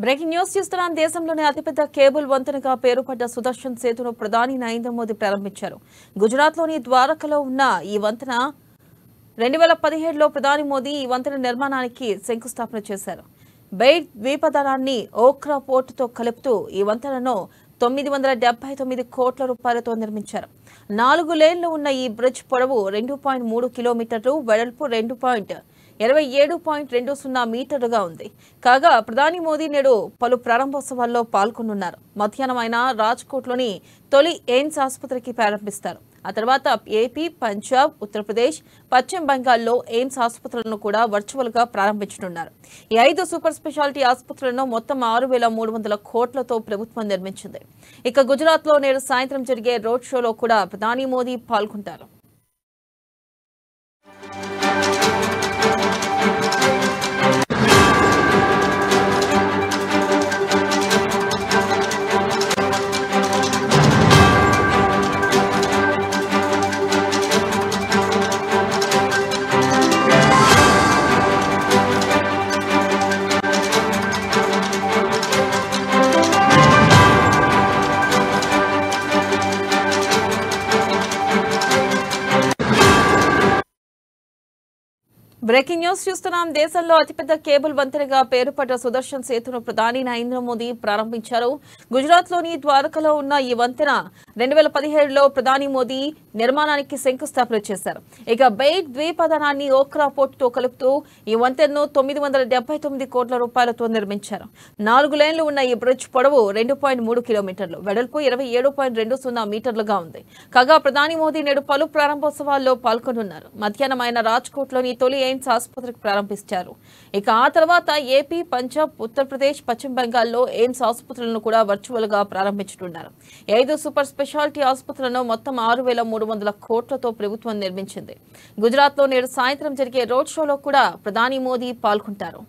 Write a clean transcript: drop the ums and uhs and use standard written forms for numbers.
Breaking news చూస్తున్నాం. దేశంలోనే అతిపెద్ద కేబుల్ వంతెనగా పేరుపడ్డ సుదర్శన్ సేతును ప్రధాని నరేంద్ర మోదీ ప్రారంభించారు. గుజరాత్లోని ద్వారకలో ఉన్న ఈ వంతెన 2017లో ప్రధాని మోదీ ఈ వంతెన నిర్మాణానికి శంకుస్థాపన చేశారు. బెయిట్ ద్వీపదనాన్ని ఓఖ్రా పోర్టుతో కలుపుతూ ఈ వంతెనను 979 కోట్ల రూపాయలతో నిర్మించారు. 4 లేన్లు ఉన్న ఈ బ్రిడ్జ్ పొడవు 2.3 కిలోమీటర్లు, వెడల్పు 27.20 మీటర్లుగా ఉంది. కాగా ప్రధాని మోదీ నేడు పలు ప్రారంభోత్సవాల్లో పాల్గొనున్నారు. మధ్యాహ్నం ఆయన రాజ్కోట్లోని తొలి ఎయిమ్స్ ఆసుపత్రికి ప్రారంభిస్తారు. ఆ తర్వాత ఏపీ, పంజాబ్, ఉత్తరప్రదేశ్, పశ్చిమ బెంగాల్లో ఎయిమ్స్ ఆసుపత్రులను కూడా వర్చువల్ గా ప్రారంభించనున్నారు. ఈ 5 సూపర్ స్పెషాలిటీ ఆసుపత్రులను మొత్తం 6,300 కోట్లతో ప్రభుత్వం నిర్మించింది. ఇక గుజరాత్ లో నేడు సాయంత్రం జరిగే రోడ్ షోలో కూడా ప్రధాని మోదీ పాల్గొంటారు. బ్రేకింగ్ న్యూస్ చూస్తున్నాం. దేశంలో అతిపెద్ద కేబుల్ వంతెనగా పేరుపడ్డ సుదర్శన్ సేతును ప్రధాని నరేంద్ర మోదీ ప్రారంభించారు. గుజరాత్ లోని ద్వారకలో ఉన్న ఈ వంతెన 2017లో ప్రధాని మోదీ నిర్మాణానికి శంకుస్థాపన చేశారు. ఇక బెయిట్ ద్వీపదనాన్ని ఓఖ్రా పోర్టుతో కలుపుతూ ఈ వంతెనను 979 కోట్ల రూపాయలతో నిర్మించారు. 4 లేన్లు ఉన్న ఈ బ్రిడ్జ్ పొడవు 2.3 కిలోమీటర్లు, వెడల్పు 27.20 మీటర్లుగా ఉంది. కాగా ప్రధాని మోదీ నేడు పలు ప్రారంభోత్సవాల్లో పాల్గొనున్నారు. మధ్యాహ్నం ఆయన రాజ్కోట్లోని తొలి ఎయిమ్స్ ఆసుపత్రికి ప్రారంభిస్తారు. ఇక ఆ తర్వాత ఏపీ, పంజాబ్, ఉత్తరప్రదేశ్, పశ్చిమ బెంగాల్లో ఎయిమ్స్ ఆసుపత్రులను కూడా వర్చువల్ గా ప్రారంభించనున్నారు. 5 సూపర్ స్పెషాలిటీ ఆసుపత్రులను మొత్తం 6,300 కోట్లతో ప్రభుత్వం నిర్మించింది. గుజరాత్ లో నేడు సాయంత్రం జరిగే రోడ్ షోలో కూడా ప్రధాని మోదీ పాల్గొంటారు.